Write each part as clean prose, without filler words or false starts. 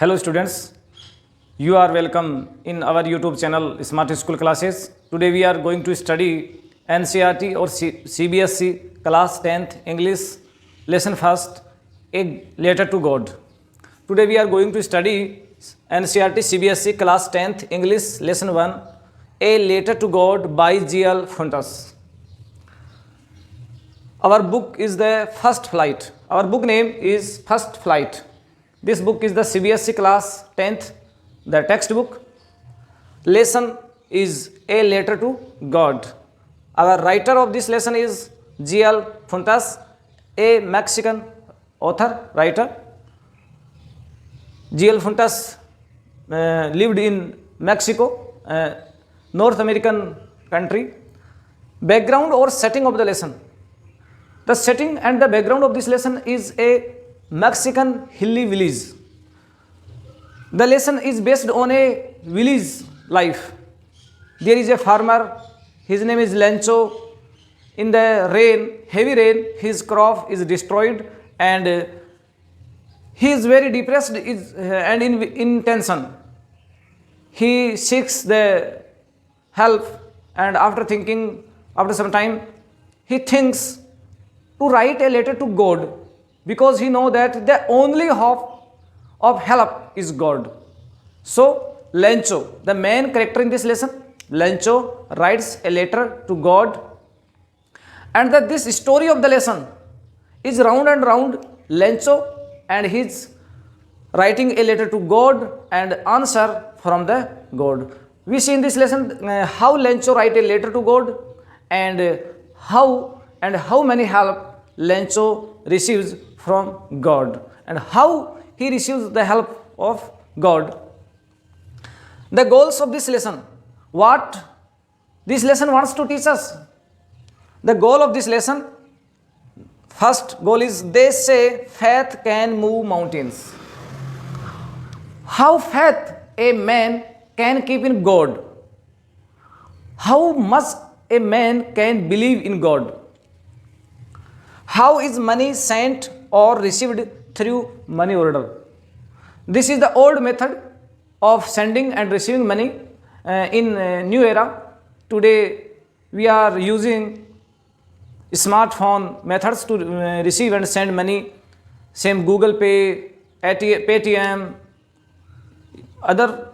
Hello students, you are welcome in our YouTube channel Smart School Classes. Today we are going to study NCERT or CBSE class 10th English lesson first, A Letter to God. Today we are going to study NCERT CBSE class 10th English lesson 1, A Letter to God by G.L. Funtas. Our book is the First Flight. Our book name is First Flight. This book is the CBSE class 10th, the textbook. Lesson is A Letter to God. Our writer of this lesson is G.L. Funtas, a Mexican author, writer. G.L. Funtas lived in Mexico, North American country. Background or setting of the lesson. The setting and the background of this lesson is a Mexican hilly village. The lesson is based on a village life. There is a farmer, his name is Lencho. In the rain, heavy rain, his crop is destroyed and he is very depressed and in tension. He seeks the help and after some time, he thinks to write a letter to God, because he knows that the only hope of help is God. So Lencho, the main character in this lesson, Lencho writes a letter to God, and this story of the lesson is round and round Lencho and his writing a letter to God and answer from the God. We see in this lesson how Lencho write a letter to God and how many help Lencho receives from God and how he receives the help of God. The goals of this lesson, what this lesson wants to teach us. The goal of this lesson, first goal is, they say faith can move mountains. How faith a man can keep in God? How much a man can believe in God? How is money sent or received through money order? This is the old method of sending and receiving money in new era. Today we are using smartphone methods to receive and send money. Same Google Pay, Paytm, other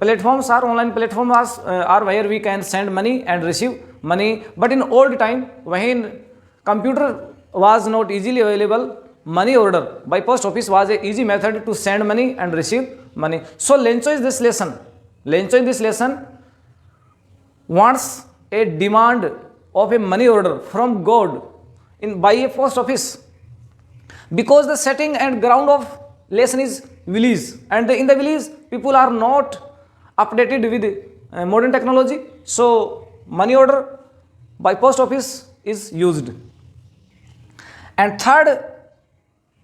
platforms are online platforms are where we can send money and receive money. But in old time, when computer was not easily available, money order by post office was a easy method to send money and receive money. So Lencho is this lesson. Lencho in this lesson wants a demand of a money order from God by a post office, because the setting and ground of lesson is village, and in the village people are not updated with modern technology. So money order by post office is used. And third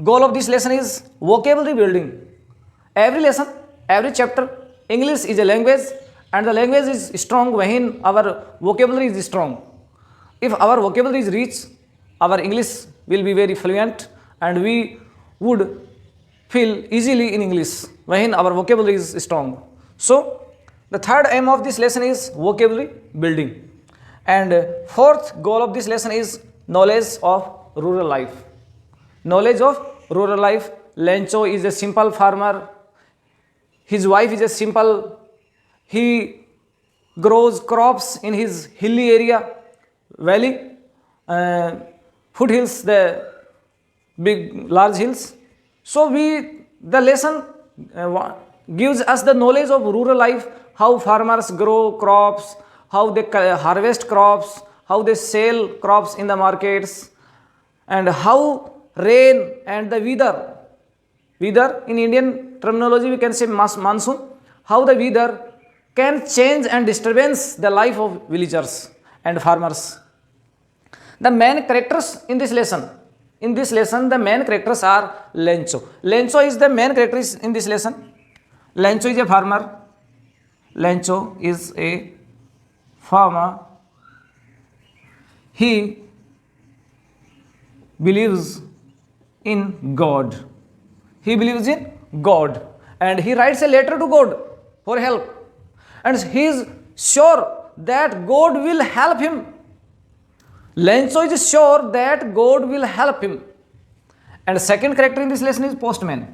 goal of this lesson is vocabulary building. Every lesson, every chapter, English is a language and the language is strong when our vocabulary is strong. If our vocabulary is rich, our English will be very fluent and we would feel easily in English when our vocabulary is strong. So the third aim of this lesson is vocabulary building. And fourth goal of this lesson is knowledge of rural life. Knowledge of rural life. Lencho is a simple farmer. His wife is a simple. He grows crops in his hilly area, valley, foothills, the big large hills. So the lesson gives us the knowledge of rural life, how farmers grow crops, how they harvest crops, how they sell crops in the markets, and how rain and the weather in Indian terminology we can say monsoon, how the weather can change and disturbance the life of villagers and farmers. The main characters in this lesson, the main characters are Lencho. Lencho is the main character in this lesson. Lencho is a farmer. Lencho is a farmer. He believes in God. He believes in God and he writes a letter to God for help, and he is sure that God will help him. Lencho is sure that God will help him. And second character in this lesson is postman.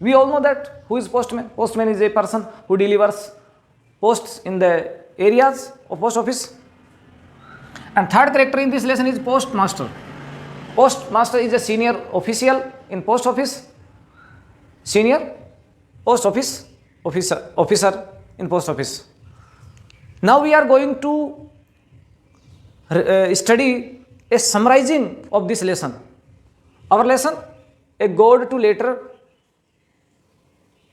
We all know that who is postman. Postman is a person who delivers posts in the areas of post office. And third character in this lesson is postmaster. Postmaster is a senior official in post office. Senior post office officer in post office. Now we are going to study a summarizing of this lesson. Our lesson, a God to letter,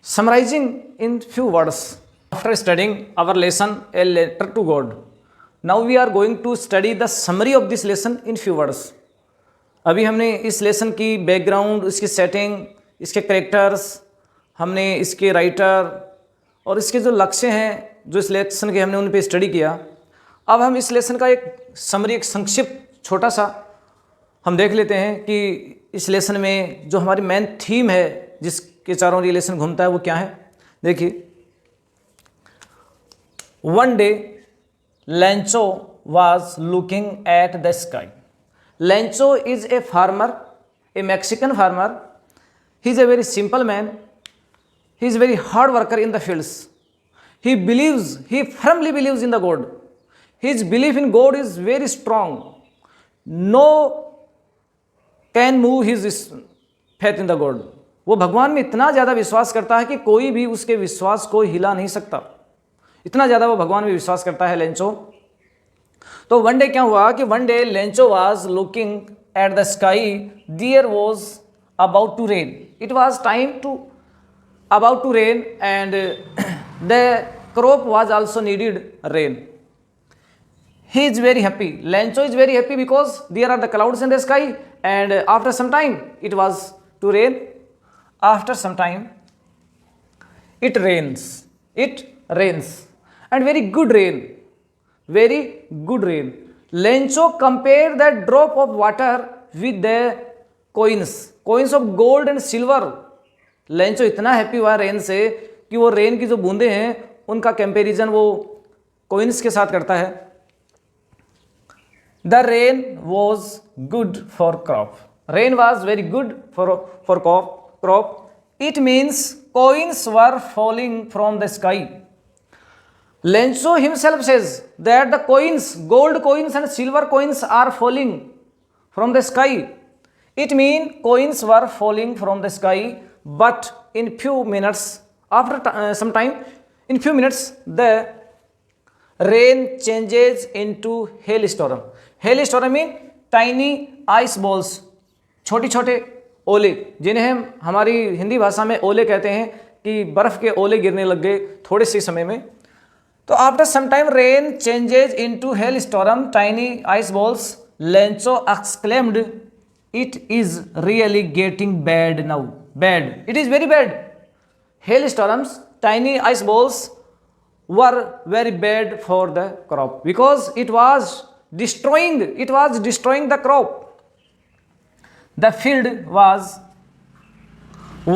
summarizing in few words. After studying our lesson, a letter to God, now we are going to study the summary of this lesson in few words. अभी हमने इस lesson की background, इसकी setting, इसके characters, हमने इसके writer और इसके जो लक्ष्य हैं जो इस लेसन के हमने उन पे स्टडी किया. अब हम इस लेसन का एक समरी, एक संक्षिप्त छोटा सा हम देख लेते हैं कि इस लेसन में जो हमारी मेन थीम है जिसके चारों ये लेसन घूमता है वो क्या है. देखिए, one day Lencho was looking at the sky. Lencho is a farmer, a Mexican farmer. He is a very simple man. He is a very hard worker in the fields. He firmly believes in the God. His belief in God is very strong. No can move his faith in the God. वो भगवान में इतना ज़्यादा विश्वास करता है कि कोई भी उसके विश्वास को हिला नहीं सकता. इतना ज़्यादा वो भगवान में विश्वास करता है लेंचो. तो वन डे क्या हुआ कि one day Lencho was looking at the sky. There was about to rain. It was time to about to rain and the crop was also needed rain. He is very happy. Lencho is very happy because there are the clouds in the sky and after some time it was to rain. After some time it rains and very good rain. Very good rain. Lencho compared that drop of water with the coins of gold and silver. Lencho इतना happy हुआ rain से कि वो rain की जो बूंदे हैं उनका कंपैरिजन वो कोइंस के साथ करता है. The rain was good for crop. Rain was very good for crop. It means coins were falling from the sky. Lencho himself says that the coins, gold coins and silver coins are falling from the sky. It means coins were falling from the sky, but in few minutes, after some time, in few minutes, the rain changes into hailstorm. Hailstorm means tiny ice balls, छोटे छोटे ओले, जिन्हें हम हमारी हिंदी भाषा में ओले कहते हैं कि बर्फ़ के ओले गिरने लग गए थोड़े से समय में. तो after some time rain changes into hail storm, tiny ice balls. Lencho exclaimed, it is really getting bad now. Bad, it is very bad. Hail storms, tiny ice balls were very bad for the crop because it was destroying the crop. The field was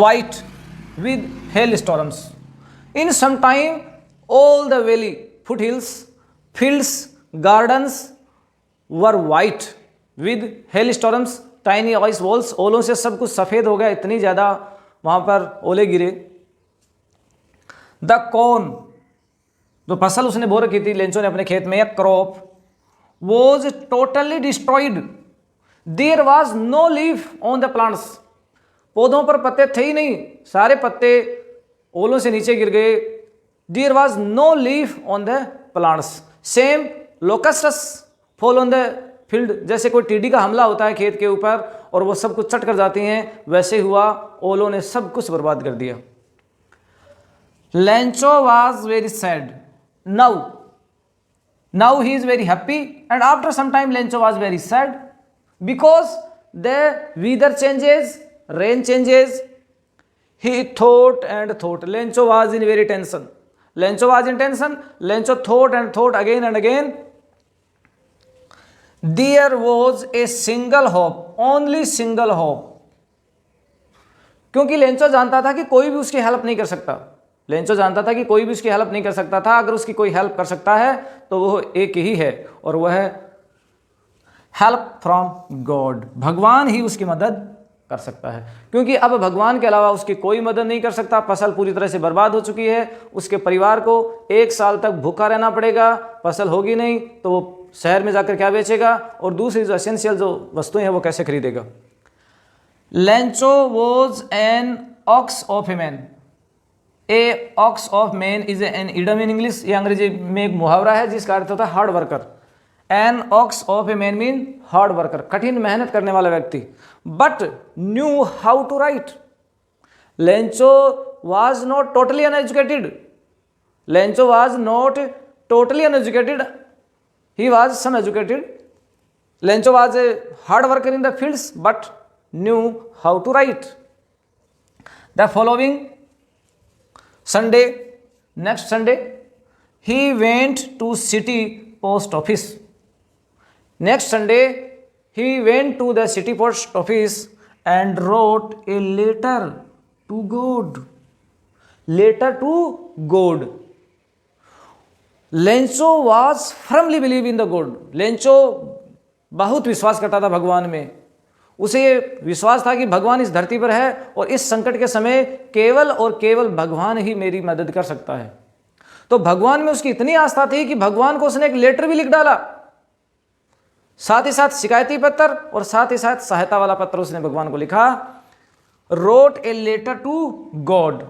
white with hailstorms. In some time, all the valley, foothills, fields, gardens were white with hailstorms, tiny ice balls. ओलों से सब कुछ सफ़ेद हो गया, इतनी ज़्यादा वहाँ पर ओले गिरे. The corn, जो फसल उसने बो रखी थी लेंचो ने अपने खेत में, या crop, was totally destroyed. There was no leaf on the plants. पौधों पर पत्ते थे ही नहीं, सारे पत्ते ओलों से नीचे गिर गए. There was no leaf on the plants. Same locusts fall on the field. जैसे कोई टिड्डी का हमला होता है खेत के ऊपर और वो सब कुछ चट कर जाती हैं, वैसे हुआ, ओलों ने सब कुछ बर्बाद कर दिया. Lencho was very sad. Now he is very happy, and after some time Lencho was very sad. Because the weather changes, rain changes, he thought and thought. Lencho was in very tension. Lencho thought and thought again and again. There was a single hope, only single hope, क्योंकि Lencho जानता था कि कोई भी उसकी help नहीं कर सकता। लेंचो जानता था कि कोई भी उसकी हेल्प नहीं कर सकता था। अगर उसकी कोई हेल्प कर सकता है तो वो एक ही है, और वह है हेल्प फ्रॉम गॉड। भगवान ही उसकी मदद कर सकता है, क्योंकि अब भगवान के अलावा उसकी कोई मदद नहीं कर सकता। फसल पूरी तरह से बर्बाद हो चुकी है, उसके परिवार को 1 साल तक भूखा रहना पड़ेगा, फसल होगी नहीं तो वो शहर में जाकर क्या बेचेगा, और दूसरी जो एसेंशियल जो वस्तुएं हैं वो कैसे खरीदेगा। Lencho was an ox of a man. A ox of man is an idem in English. ये अंग्रेजी में एक मुहावरा है जिसका अर्थ होता है hard worker. An ox of a man mean hard worker, कठिन मेहनत करने वाला व्यक्ति। But knew how to write. Lencho was not totally uneducated. Lencho was not totally uneducated, he was some educated. Lencho was a hard worker in the fields but knew how to write. The following Sunday, next Sunday, he went to city post office. Next Sunday, he went to the city post office and wrote a letter to God. Letter to God. Lencho was firmly believe in the God. Lencho बहुत विश्वास करता था भगवान में। उसे ये विश्वास था कि भगवान इस धरती पर है और इस संकट के समय केवल और केवल भगवान ही मेरी मदद कर सकता है। तो भगवान में उसकी इतनी आस्था थी कि भगवान को उसने एक लेटर भी लिख डाला, साथ ही साथ शिकायती पत्र और साथ ही साथ सहायता वाला पत्र उसने भगवान को लिखा। Wrote a letter to God.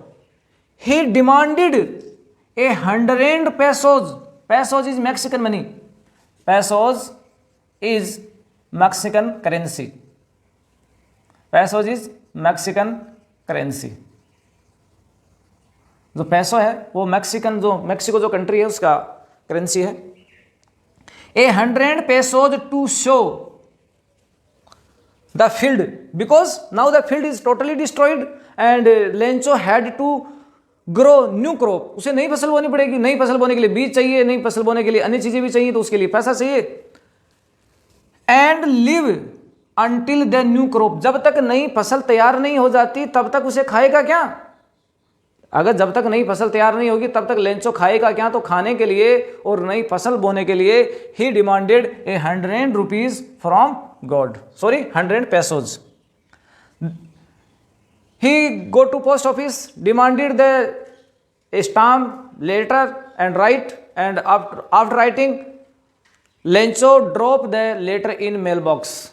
He demanded 100 pesos. Pesos is Mexican money. Pesos is Mexican currency. पैसोज is Mexican currency. जो पैसो है वो मैक्सिको जो कंट्री है उसका करेंसी है। 100 pesos to show the field because now the field is totally destroyed and Lencho had to grow new crop. उसे नई फसल बोनी पड़ेगी, नई फसल बोने के लिए बीज चाहिए, नई फसल बोने के लिए अन्य चीजें भी चाहिए, तो उसके लिए पैसा चाहिए। And live until the new crop. जब तक नई फसल तैयार नहीं हो जाती तब तक उसे खाएगा क्या? अगर जब तक नई फसल तैयार नहीं होगी तब तक लेंचो खाएगा क्या? तो खाने के लिए और नई फसल बोने के लिए he demanded 100 rupees from God, 100 pesos. He go to post office, demanded the stamp, letter and write, and after writing, Lencho drop the letter in mail box.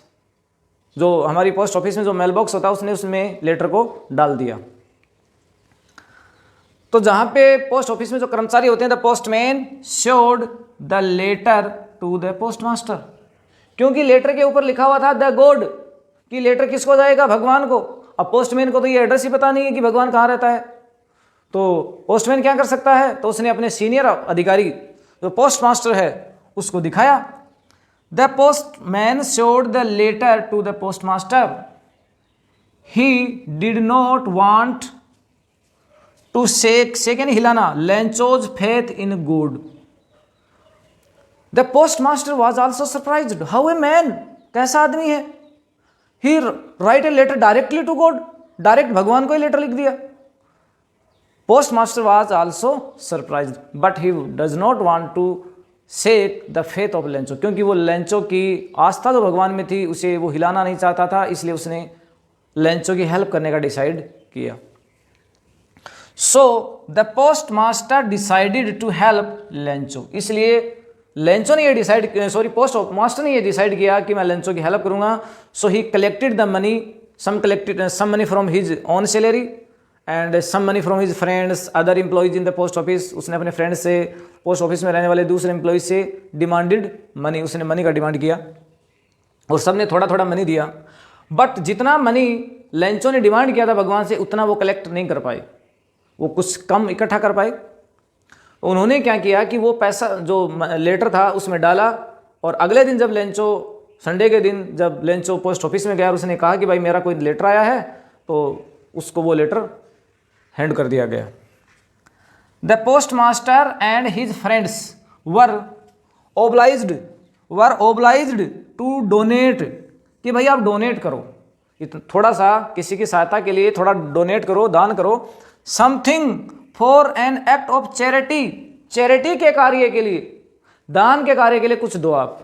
जो हमारी पोस्ट ऑफिस में जो मेल बॉक्स होता है उसने उसमें letter को डाल दिया। तो जहां पे पोस्ट ऑफिस में जो कर्मचारी होते हैं, the postman showed the letter to the postmaster. क्योंकि लेटर के ऊपर लिखा हुआ था द गॉड, कि लेटर किसको जाएगा? भगवान को। अब पोस्टमैन को तो ये एड्रेस ही पता नहीं है कि भगवान कहाँ रहता है, तो पोस्टमैन क्या कर सकता है? तो उसने अपने सीनियर अधिकारी जो पोस्टमास्टर है उसको दिखाया। The postman showed the letter to the postmaster. He did not want to shake यानी हिलाना Lencho's faith in God. The postmaster was also surprised. How a man, कैसा आदमी है? He write a letter directly to God, direct भगवान को ही letter लिख दिया। Postmaster was also surprised but he does not want to shake the faith of Lencho. क्योंकि वो लेंचो की आस्था जो भगवान में थी उसे वो हिलाना नहीं चाहता था, इसलिए उसने लेंचो की हेल्प करने का डिसाइड किया। So the post master decided to help Lencho. इसलिए लेंचो ने ये डिसाइड, पोस्ट मास्टर ने ये डिसाइड किया कि मैं लेंचो की हेल्प करूंगा। So he collected the money, some money from his own salary and some money from his friends other employees in the post office. उसने अपने फ्रेंड से, पोस्ट ऑफिस में रहने वाले दूसरे एम्प्लॉइज से डिमांडेड मनी, उसने मनी का डिमांड किया और सबने थोड़ा थोड़ा मनी दिया। बट जितना मनी लेंचो ने डिमांड किया था भगवान से उतना वो कलेक्ट नहीं कर पाए, वो कुछ कम इकट्ठा कर पाए। उन्होंने क्या किया कि वो पैसा जो लेटर था उसमें डाला और अगले दिन जब लेंचो, संडे के दिन जब लेंचो पोस्ट ऑफिस में गया और उसने कहा कि भाई मेरा कोई लेटर आया है, तो उसको वो लेटर हैंड कर दिया गया। The post master and his friends were obliged to donate, कि भाई आप डोनेट करो। थोड़ा सा किसी की सहायता के लिए थोड़ा डोनेट करो, दान करो। Something for an act of charity, charity के कार्य के लिए, दान के कार्य के लिए कुछ दो आप।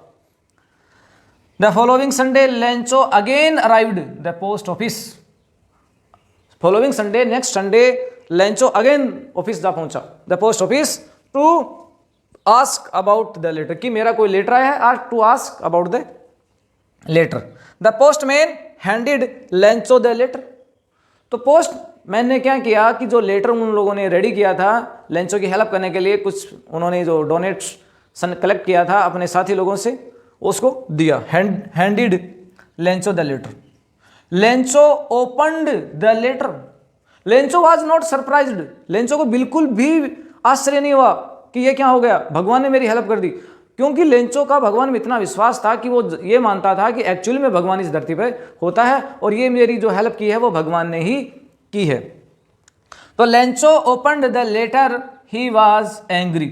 The following Sunday Lencho again arrived the post office, following Sunday, next Sunday Lencho again office जा पहुंचा, the post office, to ask about the letter, कि मेरा कोई लेटर आया है, आज to ask about the letter. The postman handed Lencho the letter, तो postman ने क्या किया कि जो लेटर उन लोगों ने रेडी किया था लेंचो की हेल्प करने के लिए, कुछ उन्होंने जो डोनेशन कलेक्ट किया था अपने साथी लोगों से, उसको दिया। Handed Lencho the letter. Lencho opened the letter, Lencho was not surprised, Lencho को बिल्कुल भी आश्चर्य नहीं हुआ कि ये क्या हो गया, भगवान ने मेरी हेल्प कर दी, क्योंकि लेंचो का भगवान में इतना विश्वास था कि वो ये मानता था कि एक्चुअली में भगवान इस धरती पर होता है और ये मेरी जो हेल्प की है वो भगवान ने ही की है। तो Lencho opened the letter, he was angry.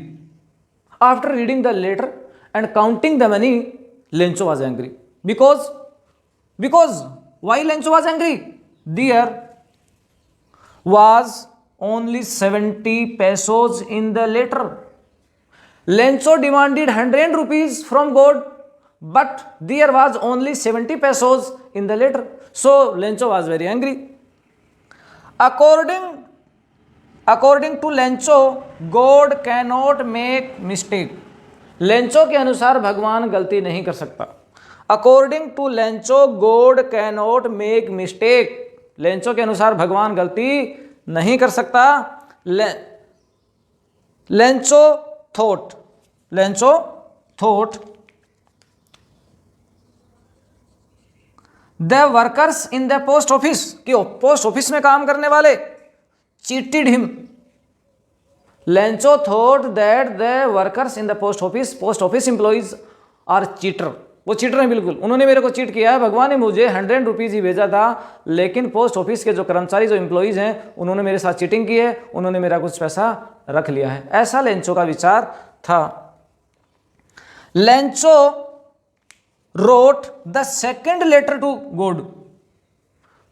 After reading the letter and counting the money, Lencho was angry because why Lencho was angry? There was only 70 pesos in the letter. Lencho demanded 100 rupees from God, but there was only 70 pesos in the letter. So Lencho was very angry. According to Lencho, God cannot make mistake. Lencho के अनुसार भगवान गलती नहीं कर सकता। According to Lencho God cannot make mistake, Lencho के अनुसार भगवान गलती नहीं कर सकता। Lencho thought the workers in the post office, कि पोस्ट ऑफिस में काम करने वाले cheated him. Lencho thought that the workers in the post office employees are cheater, वो चीटर हैं बिल्कुल, उन्होंने मेरे को चीट किया है। भगवान ने मुझे 100 रुपीज़ ही भेजा था, लेकिन पोस्ट ऑफिस के जो कर्मचारी, जो एम्प्लॉइज हैं, उन्होंने मेरे साथ चीटिंग की है, उन्होंने मेरा कुछ पैसा रख लिया है। ऐसा लेंचो का विचार था। Lencho wrote the second letter to God,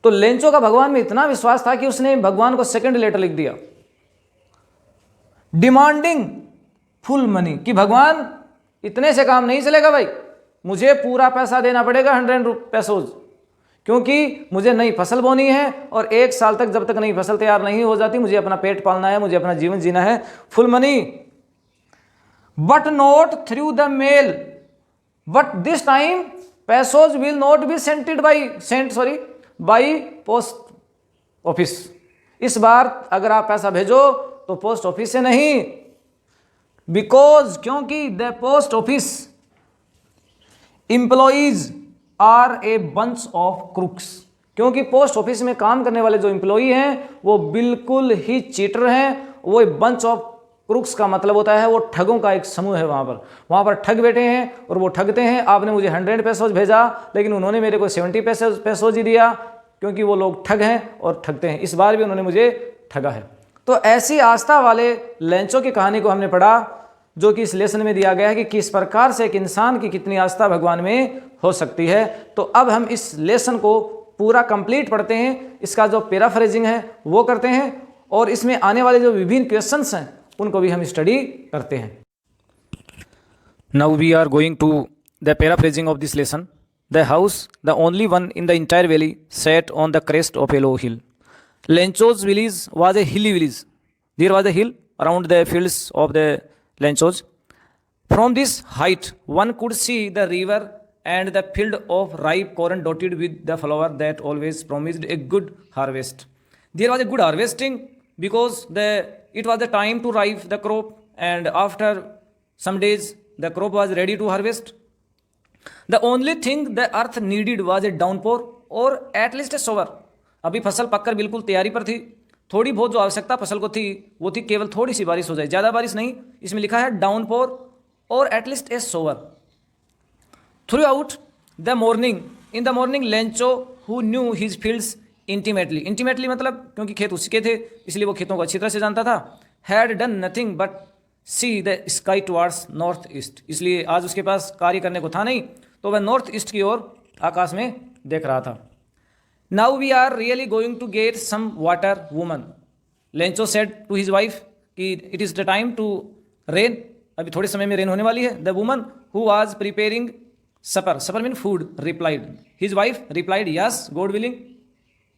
तो लेंचो का भगवान में इतना विश्वास था कि उसने भगवान को सेकेंड लेटर लिख दिया। डिमांडिंग फुल मनी, कि भगवान इतने से काम नहीं चलेगा भाई, मुझे पूरा पैसा देना पड़ेगा 100 पेसोज, क्योंकि मुझे नई फसल बोनी है और 1 साल तक जब तक नई फसल तैयार नहीं हो जाती मुझे अपना पेट पालना है, मुझे अपना जीवन जीना है। Full money, but not through the mail, but this time pesos will not be by post office. इस बार अगर आप पैसा भेजो तो पोस्ट ऑफिस से नहीं, बिकॉज, क्योंकि the post office employees are a bunch of crooks, क्योंकि पोस्ट ऑफिस में काम करने वाले जो एम्प्लॉई हैं वो बिल्कुल ही चीटर हैं। वो बंच ऑफ क्रूक्स का मतलब होता है वो ठगों का एक समूह है। वहाँ पर ठग बैठे हैं और वो ठगते हैं। आपने मुझे 100 पेसोज भेजा, लेकिन उन्होंने मेरे को 70 पेसोज ही दिया, क्योंकि वो लोग ठग हैं और ठगते हैं। इस बार भी उन्होंने मुझे ठगा है। तो ऐसी आस्था वाले लेंचो की कहानी को हमने पढ़ा, जो कि इस लेसन में दिया गया है कि किस प्रकार से एक इंसान की कितनी आस्था भगवान में हो सकती है। तो अब हम इस लेसन को पूरा कंप्लीट पढ़ते हैं, इसका जो पैराफ्रेजिंग है वो करते हैं, और इसमें आने वाले जो विभिन्न क्वेश्चंस हैं उनको भी हम स्टडी करते हैं। Now we are going to the paraphrasing of this lesson. The house, the only one in the entire valley, set on the crest of a low hill. Lencho's village was a hilly village. There was a hill around the fields of the Lenchos. From this height, one could see the river and the field of ripe corn dotted with the flower that always promised a good harvest. There was a good harvesting because it was the time to ripe the crop, and after some days the crop was ready to harvest. The only thing the earth needed was a downpour or at least a shower. अभी फसल पककर बिल्कुल तैयारी पर थी, थोड़ी बहुत जो आवश्यकता फसल को थी वो थी केवल थोड़ी सी बारिश हो जाए, ज़्यादा बारिश नहीं। इसमें लिखा है डाउनपोर और at least a shower. Throughout the morning, in the morning Lencho who knew his fields intimately, intimately मतलब क्योंकि खेत उसके थे इसलिए वो खेतों को अच्छी तरह से जानता था। Had done nothing but see the sky towards north east, इसलिए आज उसके पास कार्य करने को था नहीं, तो वह नॉर्थ ईस्ट की ओर आकाश में देख रहा था। Now we are really going to get some water, woman. Lencho said to his wife कि it is the time to rain. अभी थोड़े समय में रेन होने वाली है. The woman who was preparing supper, supper mean food, replied. His wife replied, yes, God willing.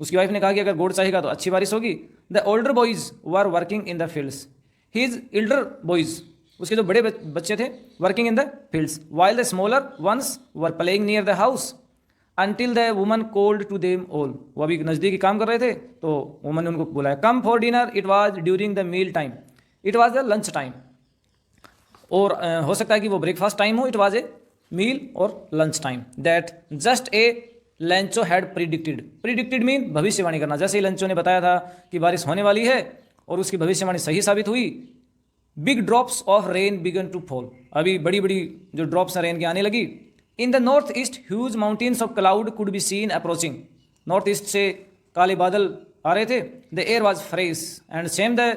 उसकी wife ने कहा कि अगर गॉड चाहेगा तो अच्छी बारिश होगी. The older boys were working in the fields. His elder boys, उसके जो बड़े बच्चे थे, working in the fields, while the smaller ones were playing near the house. Until the woman called to them all. वो अभी नज़दीकी काम कर रहे थे तो woman ने उनको बुलाया. Come for dinner. It was during the meal time. It was the lunch time. और हो सकता है कि वो ब्रेकफास्ट टाइम हो. It was a meal और lunch time. That just a Lencho had predicted. Predicted mean भविष्यवाणी करना. जैसे ही लेंचो ने बताया था कि बारिश होने वाली है और उसकी भविष्यवाणी सही साबित हुई. Big drops of rain began to fall. अभी बड़ी बड़ी जो ड्रॉप्स हैं रेन की आने लगी. In the north east huge mountains of cloud could be seen approaching. North east से काले बादल आ रहे थे. The air was fresh and same the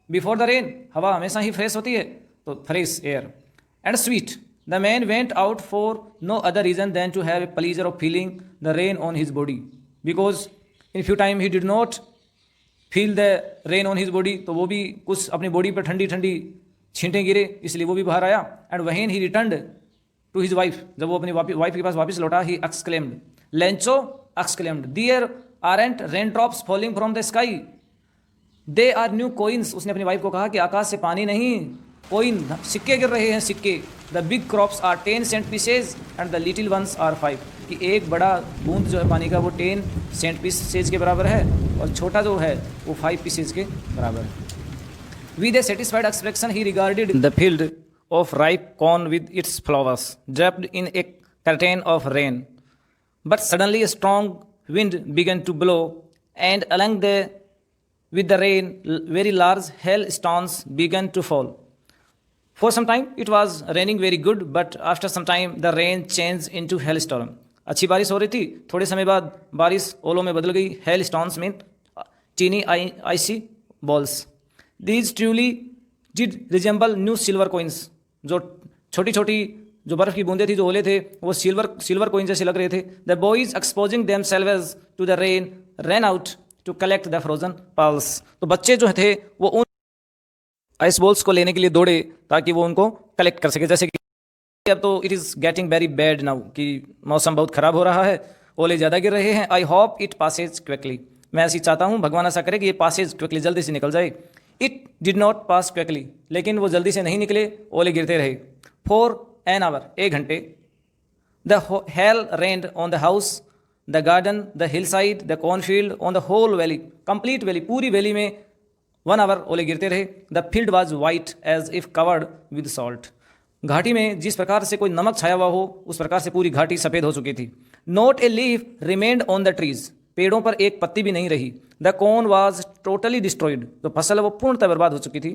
before the rain. हवा हमेशा ही फ्रेश होती है तो fresh air and sweet. The man went out for no other reason than to have a pleasure of feeling the rain on his body, because in few time he did not feel the rain on his body. तो वो भी कुछ अपनी body पर ठंडी ठंडी छींटें गिरे इसलिए वो भी बाहर आया. And when he returned to his wife, जब वो अपनी वाइफ के पास वापस लौटा, he exclaimed, Lencho exclaimed, there aren't raindrops falling from the sky, they are new coins. उसने अपनी वाइफ को कहा कि आकाश से पानी नहीं, कोइन सिक्के गिर रहे हैं, सिक्के. The big crops are 10 cent pieces and the little ones are 5. कि एक बड़ा बूंद जो है पानी का वो 10 सेंट पीसेज के बराबर है और छोटा जो है वो 5 पीसेज के बराबर है. With a satisfied expression he regarded the field of ripe corn with its flowers draped in a curtain of rain. But suddenly a strong wind began to blow and along the with the rain very large hailstones began to fall. For some time it was raining very good, but after some time the rain changed into hailstorm. अच्छी बारिश हो रही थी, थोड़े समय बाद बारिश ओलों में बदल गई. hailstones mean teeny icy balls. These truly did resemble new silver coins. जो छोटी छोटी जो बर्फ़ की बूंदें थी, जो ओले थे, वो सिल्वर कोइन जैसे लग रहे थे. The boys exposing themselves to the rain ran out to collect the frozen pearls. तो बच्चे जो थे वो उन आइस बॉल्स को लेने के लिए दौड़े ताकि वो उनको कलेक्ट कर सके. जैसे कि अब तो it is getting very bad now कि मौसम बहुत ख़राब हो रहा है, ओले ज़्यादा गिर रहे हैं. I hope it Passage quickly. मैं ऐसी चाहता हूँ, भगवान ऐसा करे कि ये पासेज क्विकली, जल्दी से निकल जाए. It did not pass quickly. लेकिन वो जल्दी से नहीं निकले, ओले गिरते रहे. फॉर एन आवर, 1 घंटे. The hail rained on the house, the garden, the hillside, the cornfield, on the whole valley, complete valley, पूरी वैली में 1 आवर ओले गिरते रहे. The field was white as if covered with salt. घाटी में जिस प्रकार से कोई नमक छाया हुआ हो उस प्रकार से पूरी घाटी सफ़ेद हो चुकी थी. Not a leaf remained on the trees. पेड़ों पर एक पत्ती भी नहीं रही. The corn was totally destroyed. जो फसल है वो पूर्णतः बर्बाद हो चुकी थी.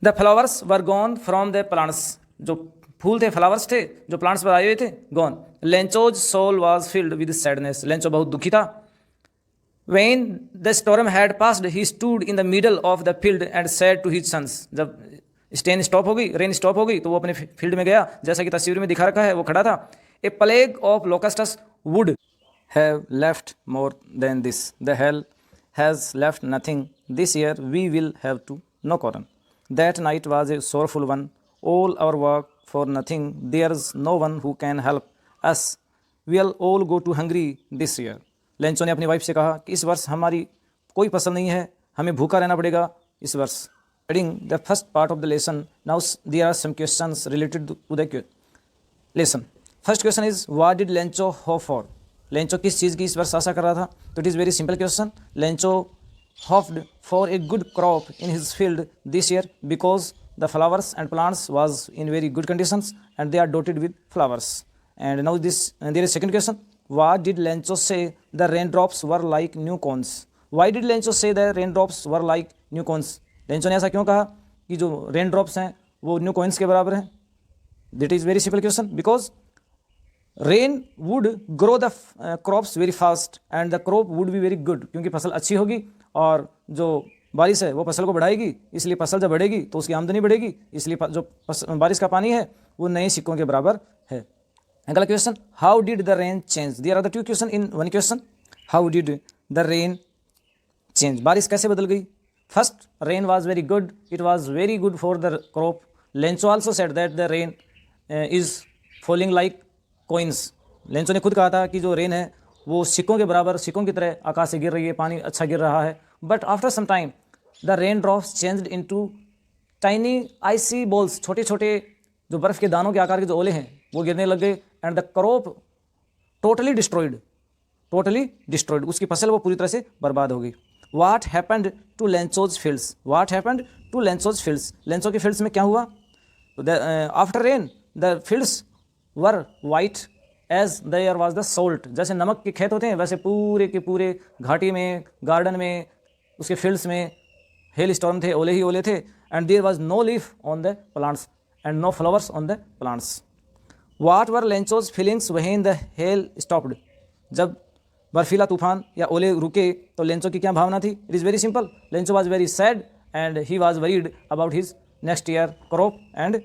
The flowers were gone from the plants. जो फूल थे, फ्लावर्स थे जो प्लांट्स पर आए हुए थे, gone. Lencho's soul was filled with sadness. Lencho बहुत दुखी था. When the storm had passed, he stood in the middle of the field and said to his sons. जब रेन स्टॉप हो गई तो वो अपने फील्ड में गया, जैसा कि तस्वीर में दिखा रखा है, वो खड़ा था. A plague of locusts would have left more than this. The hell has left nothing. This year we will have to no corn. That night was a sorrowful one. All our work for nothing. There's no one who can help us. We'll all go to hungry this year. Lencho ने अपनी wife से कहा कि इस वर्ष हमारी कोई फसल नहीं है, हमें भूखा रहना पड़ेगा इस वर्ष. Reading the first part of the lesson. Now there are some questions related to the lesson. First question is what did Lencho hope for. Lencho किस चीज़ की इस वर्ष आशा कर रहा था? तो it is very simple question. Lencho hoped for a good crop in his field this year because the flowers and plants was in very good conditions and they are dotted with flowers. And now this there is second question. What did Lencho say the raindrops were like new cones? Why did Lencho say the raindrops were like new cones? Lencho ने ऐसा क्यों कहा कि जो rain drops हैं वो new coins के बराबर हैं? That is very simple question. Because rain would grow the crops very fast and the crop would be very good. क्योंकि फसल अच्छी होगी और जो बारिश है वो फसल को बढ़ाएगी, इसलिए फसल जब बढ़ेगी तो उसकी आमदनी बढ़ेगी, इसलिए जो बारिश का पानी है वो नए सिक्कों के बराबर है. अगला question, how did the rain change. There are the 2 question in 1 question. How did the rain change, बारिश कैसे बदल गई? First, rain was very good, it was very good for the crop. Lencho also said that the rain is falling like coins. Lencho ने खुद कहा था कि जो रेन है वो सिक्कों के बराबर, सिक्कों की तरह आकाश से गिर रही है, पानी अच्छा गिर रहा है. But after some time the rain drops changed into tiny icy balls, छोटे छोटे जो बर्फ़ के दानों के आकार के जो ओले हैं वो गिरने लग गए. And the crop totally destroyed, उसकी फसल वो पूरी तरह से बर्बाद हो गई. What happened to Lencho's fields, what happened to Lencho's fields, Lencho के फील्ड्स में क्या हुआ? After rain the fields were white as there was the salt. जैसे नमक के खेत होते हैं वैसे पूरे के पूरे घाटी में, गार्डन में, उसके फील्ड्स में हेल स्टॉर्म थे, ओले ही ओले थे. And there was no leaf on the plants and no flowers on the plants. What were Lencho's feelings when the hail stopped, जब बर्फीला तूफान या ओले रुके तो लेंचो की क्या भावना थी? It is very simple. Lencho was very sad and he was worried about his next year crop and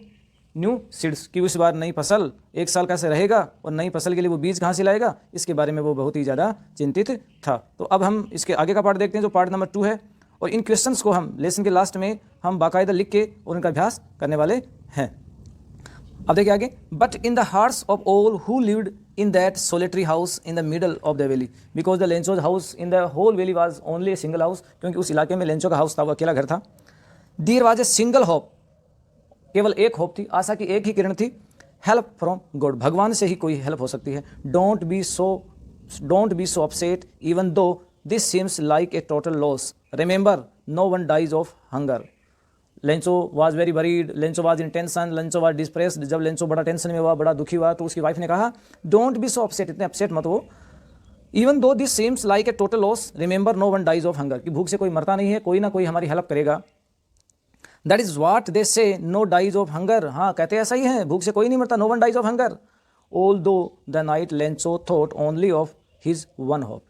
new seeds, कि उस बार नई फसल एक साल कैसे रहेगा और नई फसल के लिए वो बीज कहाँ से लाएगा, इसके बारे में वो बहुत ही ज़्यादा चिंतित था. तो अब हम इसके आगे का पार्ट देखते हैं जो पार्ट नंबर 2 है. और इन क्वेश्चंस को हम लेसन के लास्ट में हम बाकायदा लिख के और उनका अभ्यास करने वाले हैं. अब देखिए आगे. But in the hearts of all who lived in that solitary house in the middle of the valley, because the Lencho's house in the whole valley was only a single house, क्योंकि उस इलाके में Lencho का house था, वो अकेला घर था. There was a single hope, केवल एक होप थी, आशा की एक ही किरण थी. हेल्प फ्रॉम गॉड, भगवान से ही कोई हेल्प हो सकती है. Don't be so upset even though this seems like a total loss, remember no one dies of hunger. Lencho was very worried, Lencho was in tension, Lencho was depressed. जब Lencho बड़ा tension में हुआ, बड़ा दुखी हुआ, तो उसकी wife ने कहा डोंट बी सो अपसेट, इतने अपसेट मत हो. Even though this seems like a total loss, remember no one dies of hunger, कि भूख से कोई मरता नहीं है, कोई ना कोई हमारी हेल्प करेगा. दैट इज वाट दे से नो डाइज ऑफ हंगर, हाँ कहते ऐसा ही है, भूख से कोई नहीं मरता, no one dies of hunger. All through the night Lencho thought only of his one hope,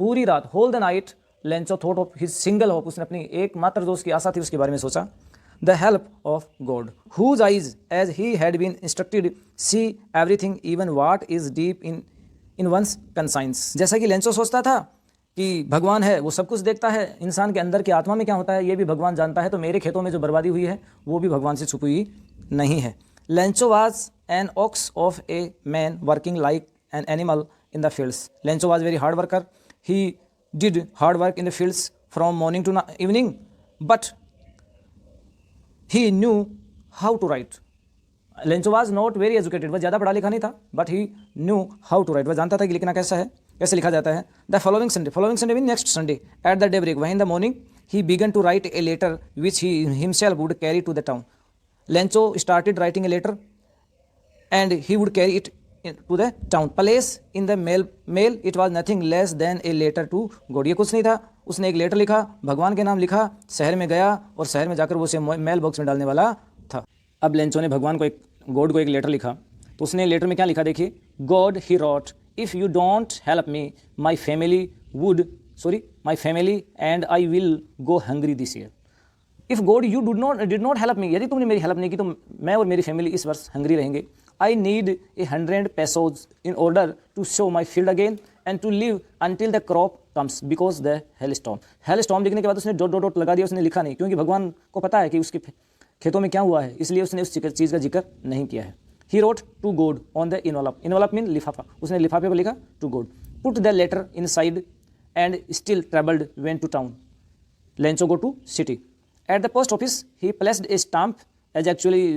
पूरी रात whole the night Lencho thought of his single hope, उसने अपनी एकमात्र जो उसकी आशा थी उसके बारे में सोचा. The help of God whose eyes as he had been instructed see everything even what is deep in one's conscience. जैसा कि लेंचो सोचता था कि भगवान है, वो सब कुछ देखता है, इंसान के अंदर की आत्मा में क्या होता है ये भी भगवान जानता है, तो मेरे खेतों में जो बर्बादी हुई है वो भी भगवान से छुपी हुई नहीं है. Lencho was an ox of a man working like an animal in the fields. Lencho was very hard worker, he did hard work in the fields from morning to evening, but he knew how to write. Lencho was not very educated, वह ज़्यादा पढ़ा लिखा नहीं था, but he knew how to write, वह जानता था कि लिखना कैसा है, कैसे लिखा जाता है. The following Sunday mean next Sunday at the daybreak in the morning he began to write a letter which he himself would carry to the town. Lencho started writing a letter and he would carry it to the town. Place in the mail it was nothing less than a letter to God, ये कुछ नहीं था, उसने एक letter लिखा, भगवान के नाम लिखा, शहर में गया और शहर में जाकर वो उसे मेल बॉक्स में डालने वाला था. अब लेंचो ने भगवान को गॉड को एक लेटर लिखा, तो उसने लेटर में क्या लिखा देखिए. God he wrote if you don't help me my family and I will go hungry this year. If God you did not help me, यदि तुमने मेरी हेल्प नहीं की तो मैं और मेरी फैमिली इस वर्ष हंग्री रहेंगे. I need 100 pesos in order to sow my field again and to live until the crop comes because the hailstorm. hailstorm लिखने के बाद उसने डॉट लगा दिया, उसने लिखा नहीं, क्योंकि भगवान को पता है कि उसके खेतों में क्या हुआ है, इसलिए उसने उस चीज़ का जिक्र नहीं किया है. He wrote to God on the envelope mean लिफाफा, उसने लिफाफे पर लिखा to God. Put the letter inside and still travelled went to town. Lencho go to city. At the post office he placed a stamp, as actually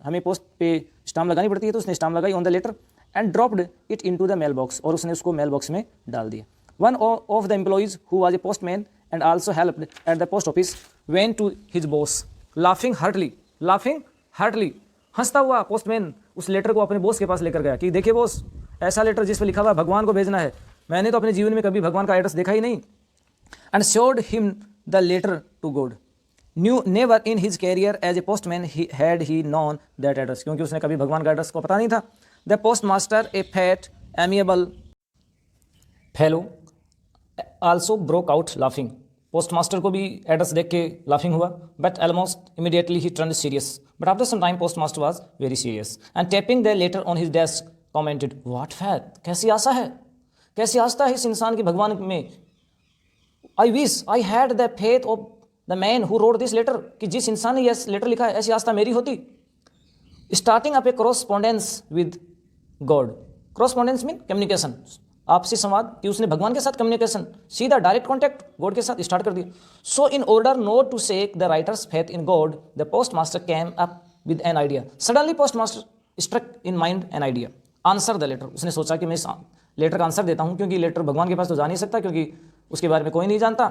हमें post पे stamp लगानी पड़ती है, तो उसने स्टाम्प लगाई on the letter and dropped it into the mail box, और उसने उसको मेल बॉक्स में डाल दिया. One of the employees who was a postman and also helped at the post office went to his boss laughing heartily, हंसता हुआ postman उस letter को अपने बॉस के पास लेकर गया कि देखिए बॉस, ऐसा लेटर जिस पर लिखा हुआ भगवान को भेजना है, मैंने तो अपने जीवन में कभी भगवान का एड्रेस देखा ही नहीं. And showed him the letter to God. Never in his career as a postman had he known that address, क्योंकि उसने कभी भगवान का एड्रेस को पता नहीं था. The post master a fat amiable fellow also broke out laughing. Post master को भी एड्रेस देख के लाफिंग हुआ, but almost immediately he turn serious. But after some time post master was very serious and tapping the letter on his desk commented what faith, कैसी आशा है, कैसी आस्था है इस इंसान की भगवान में। I wish I had the faith of the man who wrote this letter, कि जिस इंसान ने यह लेटर लिखा है ऐसी आस्था मेरी होती। Starting up A correspondence with God, correspondence mean communication, आपसी संवाद, कि उसने भगवान के साथ कम्युनिकेशन, सीधा डायरेक्ट कॉन्टैक्ट गॉड के साथ स्टार्ट कर दिया। So in order not to shake the writer's faith in God, the post master came up with an idea. Suddenly post master struck in mind an idea, answer the letter. उसने सोचा कि मैं इस letter का answer देता हूँ, क्योंकि letter भगवान के पास तो जा नहीं सकता, क्योंकि उसके बारे में कोई नहीं जानता,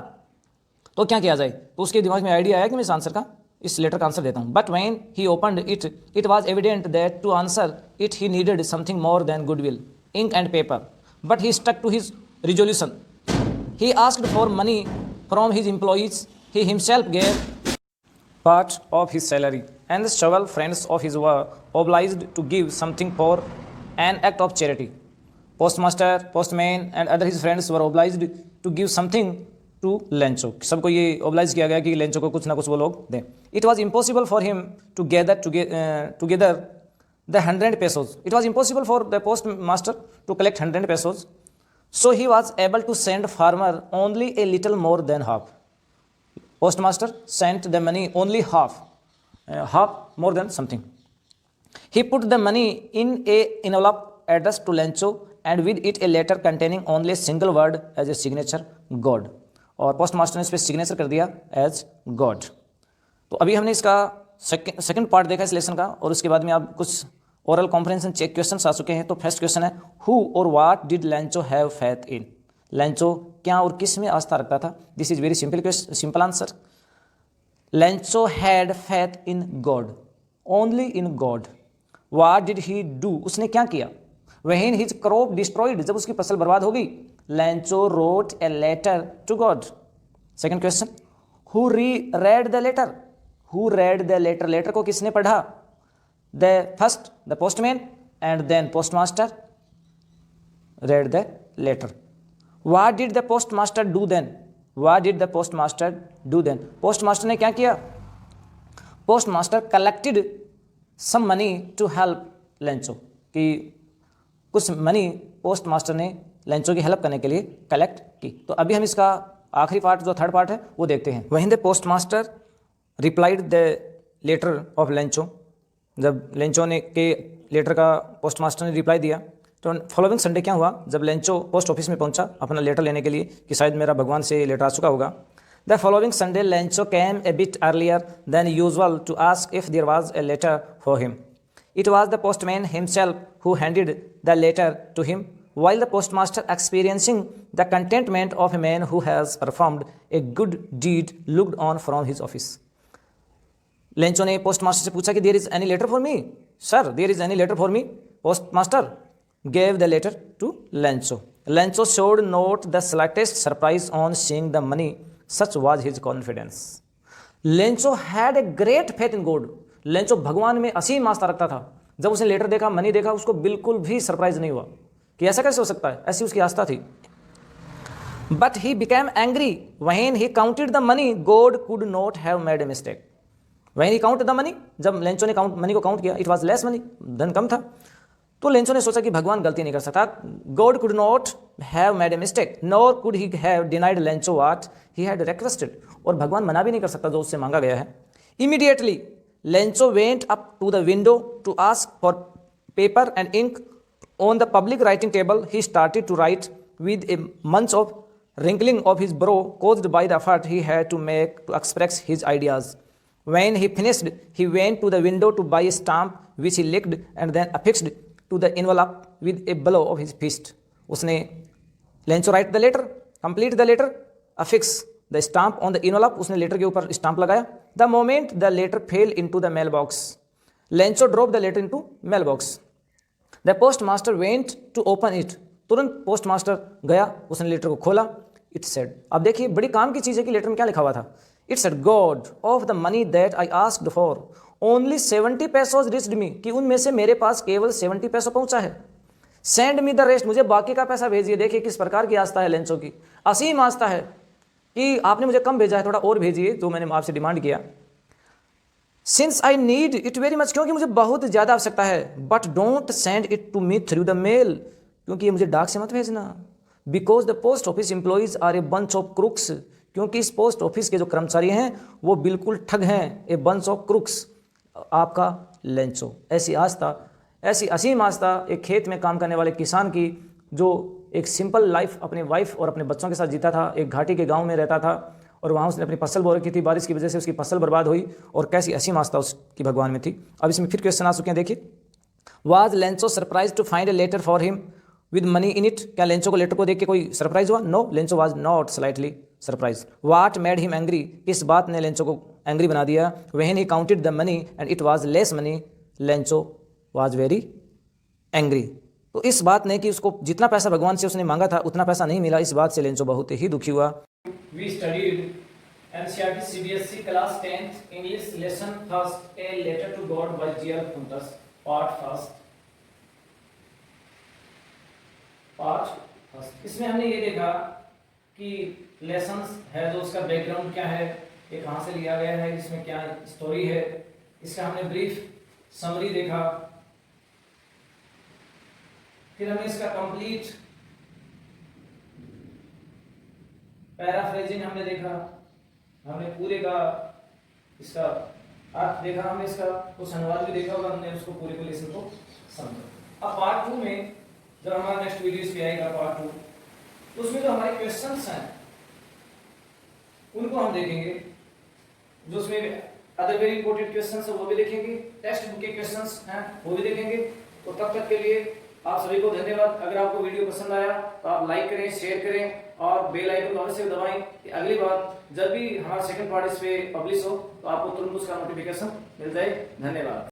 तो क्या किया जाए। तो उसके दिमाग में आइडिया आया कि मैं इस लेटर का आंसर देता हूँ। But when he opened it, it was evident that to answer it he needed something more than goodwill, ink and paper, but he stuck to his resolution. He asked for money from his employees, he himself gave part of his salary, and several friends of his were obliged to give something for an act of charity. Postmaster, postman and other his friends were obliged to give something to Lencho. सबको ये oblige किया गया कि Lencho को कुछ ना कुछ वो लोग दें। It was impossible for him to gather together the 100 pesos. It was impossible for the postmaster to collect 100 pesos. So he was able to send farmer only a little more than half. Postmaster sent the money only half more than something. He put the money in a envelope addressed to Lencho and with it a letter containing only a single word as a signature, God. और postmaster ने इस पर signature कर दिया as God. तो अभी हमने इसका सेकंड पार्ट देखा इस लेसन का, और उसके बाद में आप कुछ ओरल कॉम्प्रिहेंशन चेक क्वेश्चन आ चुके हैं। तो फर्स्ट क्वेश्चन है, हु और what did Lencho have faith in. Lencho क्या और किस में आस्था रखता था। This is very simple answer. Lencho had faith in God, only in God. What did he do, उसने क्या किया। व्हेन हिज क्रॉप डिस्ट्रॉयड, जब उसकी फसल बर्बाद हो गई, Lencho wrote a letter to God. Second question, who read the letter, who read the letter, letter को किसने पढ़ा। The first the postman and then postmaster read the letter. What did the postmaster do then? What did the postmaster do then? Postmaster ने क्या किया। Postmaster collected some money to help Lencho, कि कुछ money postmaster ने Lencho की help करने के लिए कलेक्ट की। तो अभी हम इसका आखिरी पार्ट जो थर्ड पार्ट है वो देखते हैं। When the postmaster replied the letter of Lencho, जब लेंचो ने के लेटर का पोस्टमास्टर ने रिप्लाई दिया, तो फॉलोइंग संडे क्या हुआ, जब लेंचो पोस्ट ऑफिस में पहुंचा अपना लेटर लेने के लिए कि शायद मेरा भगवान से लेटर आ चुका होगा। The following Sunday Lencho came a bit earlier than usual to ask if there was a letter for him. It was the postman himself who handed the letter to him, while the postmaster experiencing the contentment of a man who has performed a good deed looked on from his office. Lencho ने postmaster से पूछा कि there is any letter for me. Sir there is any letter for me. Postmaster gave the letter to Lencho. Lencho showed not the slightest surprise on seeing the money, such was his confidence. Lencho had a great faith in God. Lencho भगवान में असीम आस्था रखता था। जब उसने letter देखा, money देखा, उसको बिल्कुल भी सरप्राइज नहीं हुआ कि ऐसा कैसे हो सकता है, ऐसी उसकी आस्था थी। But he became angry when he counted the money. God could not have made a mistake. When he counted the money, जब लेंचो ने मनी को काउंट किया, it was less money, धन कम था, तो लेंचो ने सोचा कि भगवान गलती नहीं कर सकता। God could not have made a mistake nor could he have denied Lencho what he had requested, और भगवान मना भी नहीं कर सकता जो उससे मांगा गया है। Immediately Lencho went up to the window to ask for paper and ink on the public writing table. He started to write with a much of wrinkling of his brow caused by the effort he had to make to express his ideas. When he finished, he went to the window to buy a stamp which he licked and then affixed to the envelope with a blow of his fist. उसने Lencho write the letter, complete the letter, affix the stamp on the envelope. उसने letter के ऊपर stamp लगाया। The moment the letter fell into the mailbox, Lencho dropped the letter into mailbox. The postmaster went to open it. तुरंत postmaster गया, उसने letter को खोला। It said, अब देखिए बड़ी काम की चीज़ है कि लेटर में क्या लिखा हुआ था। It said, God of the money that I asked for only 70 pesos reached me, कि उनमें से मेरे पास केवल 70 पैसों पहुंचा है। सेंड मी द रेस्ट, मुझे बाकी का पैसा भेजिए। देखिए किस प्रकार की आस्था है लेंचो की, असीम आस्था है कि आपने मुझे कम भेजा है, थोड़ा और भेजिए जो मैंने आपसे डिमांड किया। Since I need it very much, क्योंकि मुझे बहुत ज़्यादा आवश्यकता है। But don't send it to me through the mail, क्योंकि ये मुझे डाक से मत भेजना। Because the post office employees are a bunch of crooks, क्योंकि इस पोस्ट ऑफिस के जो कर्मचारी हैं वो बिल्कुल ठग हैं। ए बंच ऑफ क्रुक्स, आपका लेंचो। ऐसी असीम आस्था एक खेत में काम करने वाले किसान की, जो एक सिंपल लाइफ अपने वाइफ और अपने बच्चों के साथ जीता था, एक घाटी के गांव में रहता था और वहाँ उसने अपनी फसल बो रखी थी, बारिश की वजह से उसकी फसल बर्बाद हुई और कैसी असीम आस्था उसकी भगवान में थी। अब इसमें फिर क्वेश्चन आ चुके हैं, देखिए। Was Lencho surprise to find a letter for him with money in it, क्या लेंचो को लेटर को देख के कोई सरप्राइज हुआ? No, Lencho was not slightly surprise. What made him angry, किस बात ने लेंचो को एंग्री बना दिया? When he counted the money and it was less money, Lencho was very angry. तो इस बात ने कि उसको जितना पैसा भगवान से उसने मांगा था उतना पैसा नहीं मिला, इस बात से लेंचो बहुत ही दुखी हुआ। We studied NCERT CBSE class 10th English lesson first, A letter to God by G.L. Kuntas, part first। इसमें हमने ये देखा कि लेसन्स है जो उसका बैकग्राउंड क्या है, ये कहाँ से लिया गया है, इसमें क्या स्टोरी है, इसका हमने ब्रीफ समरी देखा। फिर हमने इसका कंप्लीट पैराफ्रेजिंग हमने देखा, हमने पूरे का इसका अर्थ देखा, हमने इसका कुछ अनुवाद भी देखा होगा, हमने उसको पूरे को लेसन को समझा। अब पार्ट 2 में जब हमारा नेक्स्ट वीडियो पे आएगा पार्ट 2, तो उसमें जो हमारे क्वेश्चंस हैं उनको हम देखेंगे, जो उसमें अदर वेरी इंपॉर्टेंट क्वेश्चंस है वो भी देखेंगे, टेक्स्ट बुक के क्वेश्चंस हैं वो भी देखेंगे। तो तब तक के लिए आप सभी को धन्यवाद। अगर आपको वीडियो पसंद आया तो आप लाइक करें, शेयर करें और बेल आइकन अवश्य दबाएं कि अगली बार जब भी हमारा सेकंड पार्ट इस पे पब्लिश हो तो आपको तुरंत उसका नोटिफिकेशन मिल जाए। धन्यवाद।